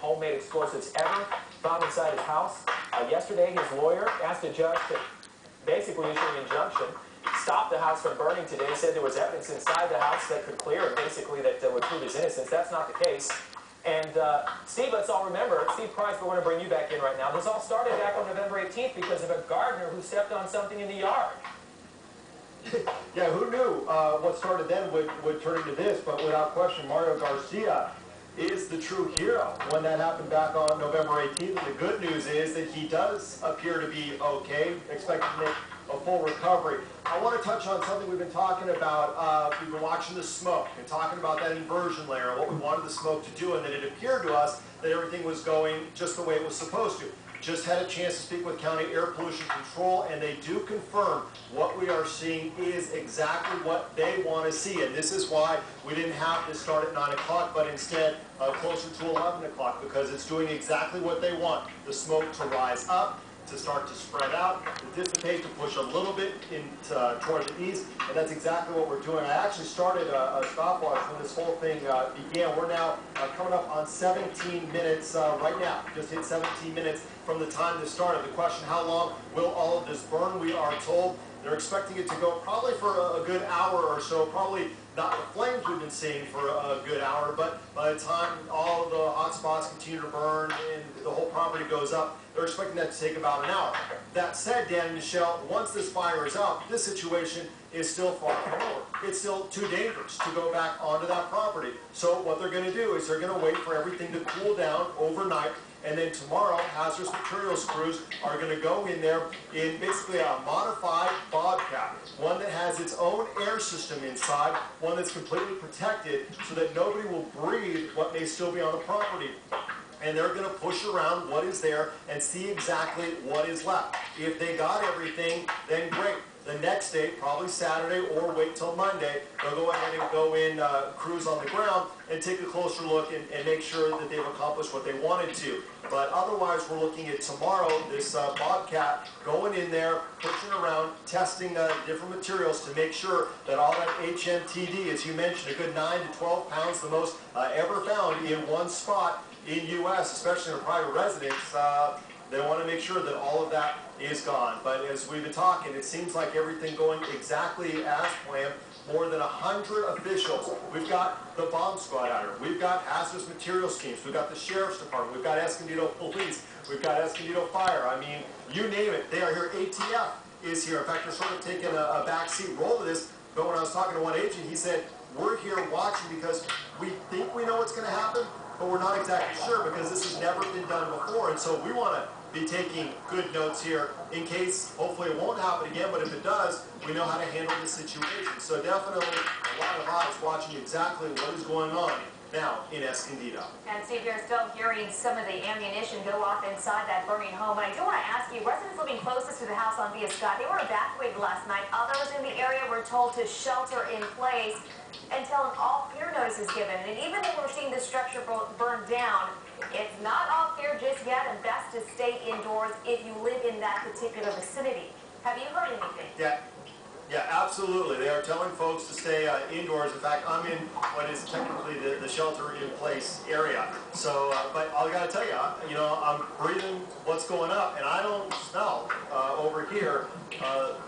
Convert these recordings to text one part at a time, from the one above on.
homemade explosives ever found inside his house. Yesterday, his lawyer asked a judge to basically issue an injunction, stop the house from burning today. He said there was evidence inside the house that could clear it, basically that would prove his innocence. That's not the case. And Steve, let's all remember, Steve Price, we're going to bring you back in right now. This all started back on November 18th because of a gardener who stepped on something in the yard. Yeah, who knew what started then would turn into this, but without question, Mario Garcia is the true hero when that happened back on November 18th. And the good news is that he does appear to be okay, expected to make a full recovery. I want to touch on something we've been talking about. We've been watching the smoke and talking about that inversion layer and what we wanted the smoke to do, and that it appeared to us that everything was going just the way it was supposed to. Just had a chance to speak with County Air Pollution Control, and they do confirm what we are seeing is exactly what they want to see. And this is why we didn't have to start at 9 o'clock, but instead closer to 11 o'clock, because it's doing exactly what they want. The smoke to rise up, to start to spread out, to dissipate, to push a little bit toward the east, and that's exactly what we're doing. I actually started a stopwatch when this whole thing began. We're now coming up on 17 minutes right now, just hit 17 minutes from the time this started. The question, how long will all of this burn? We are told they're expecting it to go probably for a good hour or so, probably not the flames we've been seeing for a good hour, but by the time all of the hot spots continue to burn and the whole property goes up, they're expecting that to take about an hour. That said, Dan and Michelle, once this fire is out, this situation is still far from over. It's still too dangerous to go back onto that property. So what they're going to do is they're going to wait for everything to cool down overnight, and then tomorrow, hazardous materials crews are going to go in there in basically a modified Bobcat, one that has its own air system inside, one that's completely protected so that nobody will breathe what may still be on the property. And they're going to push around what is there and see exactly what is left. If they got everything, then great. The next day, probably Saturday or wait till Monday, they'll go ahead and go in crews on the ground and take a closer look and make sure that they've accomplished what they wanted to. But otherwise, we're looking at tomorrow, this Bobcat going in there, pushing around, testing different materials to make sure that all that HMTD, as you mentioned, a good 9 to 12 pounds, the most ever found in one spot in U.S., especially in a private residence. They want to make sure that all of that is gone. But as we've been talking, it seems like everything going exactly as planned. More than 100 officials. We've got the bomb squad out here. We've got hazardous materials teams. We've got the sheriff's department. We've got Escondido Police. We've got Escondido Fire. I mean, you name it. They are here. ATF is here. In fact, they're sort of taking a backseat role of this. But when I was talking to one agent, he said, we're here watching because we think we know what's going to happen, but we're not exactly sure because this has never been done before. And so we want to be taking good notes here in case, hopefully it won't happen again, but if it does, we know how to handle the situation. So definitely a lot of eyes watching exactly what is going on now in Escondido. And Steve, you're still hearing some of the ammunition go off inside that burning home. And I do want to ask you, residents living closest to the house on Via Scott, they were evacuated last night. Others in the area were told to shelter in place until an all-clear notice is given. And even though we're seeing the structure burn down, it's not all clear just yet, and best to stay indoors if you live in that particular vicinity. Have you heard anything? Yeah, absolutely. They are telling folks to stay indoors. In fact, I'm in what is technically the shelter-in-place area. So, but I got to tell you, I'm breathing what's going up, and I don't smell over here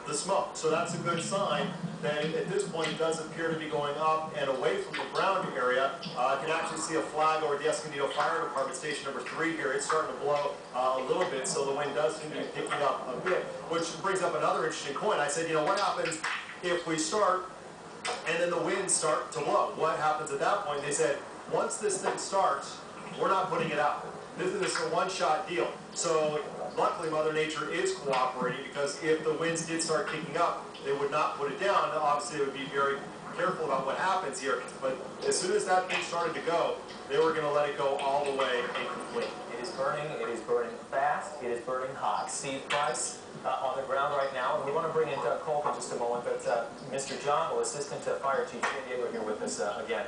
the smoke. So that's a good sign that at this point it does appear to be going up and away from the ground area. I can actually see a flag over the Escondido Fire Department, station number 3 here. It's starting to blow a little bit, so the wind does seem to be picking up a bit, which brings up another interesting point. I said, what happens if we start and then the winds start to blow? What happens at that point? They said, once this thing starts, we're not putting it out. This is a one-shot deal. So luckily, Mother Nature is cooperating, because if the winds did start kicking up, they would not put it down. Obviously, they would be very careful about what happens here. But as soon as that thing started to go, they were going to let it go all the way and complete. It is burning fast, it is burning hot. Steve Price on the ground right now, and we want to bring in Doug Colk in just a moment, but Mr. John, Assistant Fire Chief San Diego, here with us again.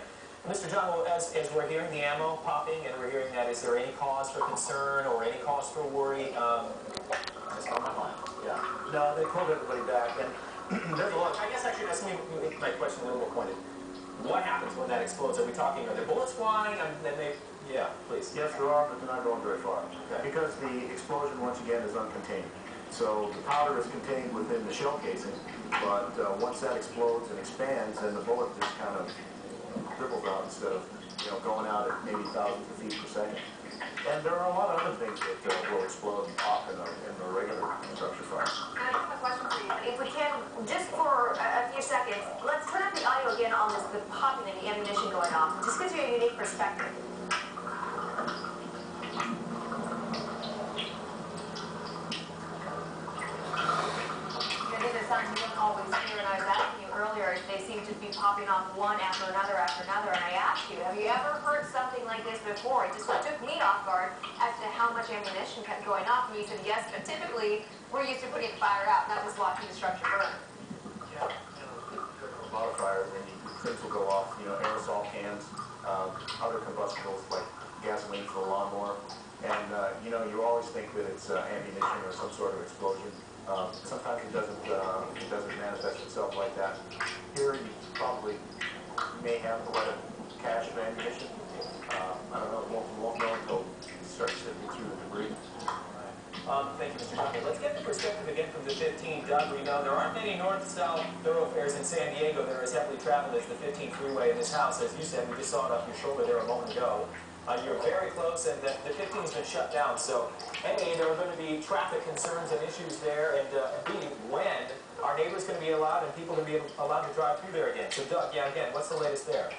Mr. John, as we're hearing the ammo popping and we're hearing that, is there any cause for concern or any cause for worry? It's on my mind. Yeah. No, they pulled everybody back, and there's a lot. I guess actually that's my question a little more pointed. What happens when that explodes? Are we talking? Are there bullets flying? And then they, Yeah, please. Yes, there are, but they're not going very far. Okay. Because the explosion, once again, is uncontained. So the powder is contained within the shell casing, but once that explodes and expands, then the bullet just kind of dribbles out instead of, going out at maybe thousands of feet per second. And there are a lot of other things that will explode off in a regular structure fire. I have a question for you. If we can, just for a few seconds, let's turn up the audio again on this, the popping and the ammunition going off. It just gives you a unique perspective. These are sounds you don't always hear, and I was asking you earlier if they seem to be popping off one after another, and I asked you, have you ever heard something like this before? It just took me off guard as to how much ammunition kept going off, and you said yes, but typically we're used to putting fire out, not just watching the structure burn. Yeah, a lot of fires, and things will go off, aerosol cans, other combustibles like gasoline for the lawnmower, and you always think that it's ammunition or some sort of explosion. Sometimes it doesn't manifest itself like that. Here you probably may have a lot of cache of ammunition. I don't know, we won't know until it starts sifting through the debris. Thank you, Mr. Johnson. Let's get the perspective again from the 15. Doug, we know there aren't many north-south thoroughfares in San Diego that are as heavily traveled as the 15 freeway in this house. As you said, we just saw it off your shoulder there a moment ago. You're very close, and the 15's been shut down. So, A, there are going to be traffic concerns and issues there, and B, when are neighbors going to be allowed and people going to be allowed to drive through there again? So, Doug, again, what's the latest there?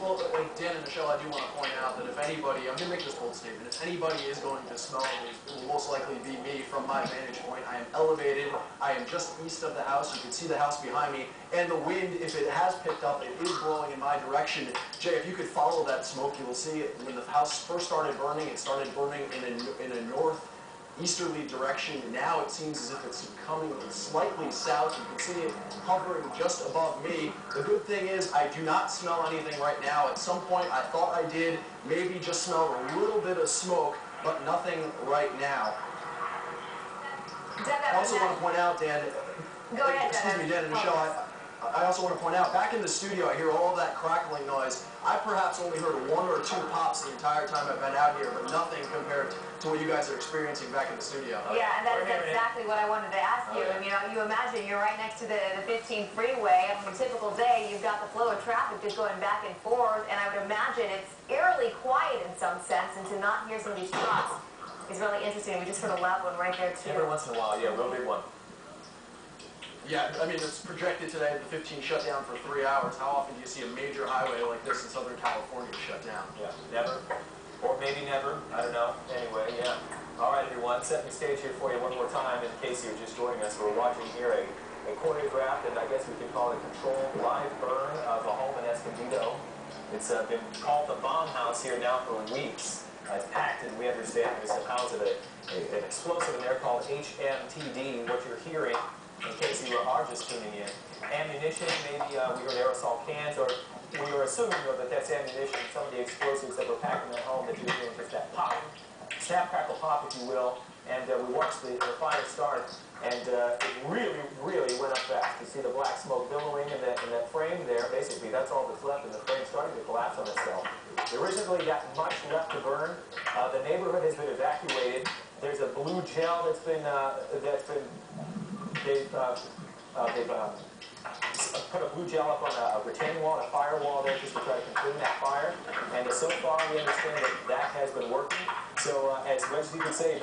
Well, Dan and Michelle, I do want to point out that if anybody, I'm going to make this bold statement, if anybody is going to smell these, it will most likely be me from my vantage point. I am elevated. I am just east of the house. You can see the house behind me. And the wind, if it has picked up, it is blowing in my direction. Jay, if you could follow that smoke, you will see it. When the house first started burning, it started burning in a northeasterly direction. Now it seems as if it's coming slightly south. You can see it hovering just above me. The good thing is I do not smell anything right now. At some point I thought I did, maybe just smelled a little bit of smoke, but nothing right now. I also want to point out, Dan, Go ahead, excuse me, Dan and Michelle, I also want to point out, back in the studio, I hear all of that crackling noise. I perhaps only heard one or two pops the entire time I've been out here, but nothing compared to what you guys are experiencing back in the studio. Yeah, and that's exactly what I wanted to ask you. And, you imagine you're right next to the 15 freeway. On a typical day, you've got the flow of traffic just going back and forth, and I would imagine it's eerily quiet in some sense, and to not hear some of these shots is really interesting. We just heard a loud one right there, too. Every once in a while, yeah, real big one. Yeah, I mean, it's projected today that the 15 shut down for 3 hours. How often do you see a major highway like this in Southern California shut down? Yeah, never. Or maybe never. I don't know. Anyway, yeah. All right, everyone. Setting the stage here for you one more time in case you're just joining us. We're watching here a choreographed, and I guess we could call it a controlled live burn of a home in Escondido. It's been called the bomb house here now for weeks. It's packed, and we understand there's some pounds of an explosive in there called HMTD. What you're hearing, in case you are just tuning in, ammunition, maybe we heard aerosol cans, or we were assuming that that's ammunition, some of the explosives that were packed in that home that you're hearing just that pop, snap, crackle, pop, if you will, and we watched the fire start, and it really, really went up fast. You see the black smoke billowing in that frame there. Basically, that's all that's left, and the frame started to collapse on itself. There isn't really that much left to burn. The neighborhood has been evacuated. There's a blue gel they've put a blue gel up on a retaining wall and a firewall there just to try to contain that fire. And so far, we understand that has been working. So as Reggie would say,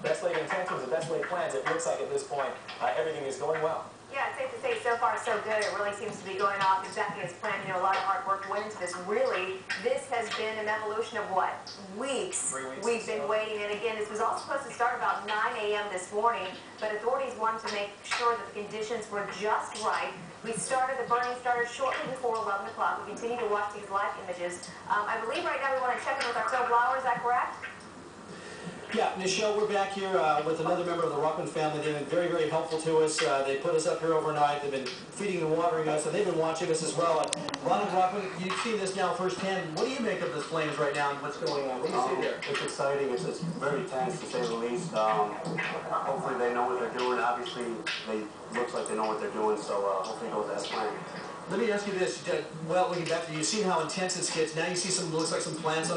best laid intentions and best laid plans, it looks like at this point everything is going well. Yeah, it's safe to say so far so good. It really seems to be going off exactly as planned. A lot of hard work went into this. Really, this has been an evolution of what? Weeks. 3 weeks. We've been waiting. And again, this was all supposed to start about 9 a.m. this morning, but authorities wanted to make sure that the conditions were just right. The burning started shortly before 11 o'clock. We continue to watch these live images. I believe right now we want to check in with our Phil Blower. Is that correct? Yeah, Michelle, we're back here with another member of the Ruckman family. They've been very, very helpful to us. They put us up here overnight. They've been feeding and watering us, and they've been watching us as well. And Ronald Ruckman, you've seen this now firsthand. What do you make of this flames right now and what's going on? What do you see there? It's exciting. It's very tense, to say the least. Hopefully they know what they're doing. Obviously, looks like they know what they're doing, so hopefully it goes as planned. Let me ask you this. Well, looking back, you've seen how intense it gets. Now you see some, looks like some plants on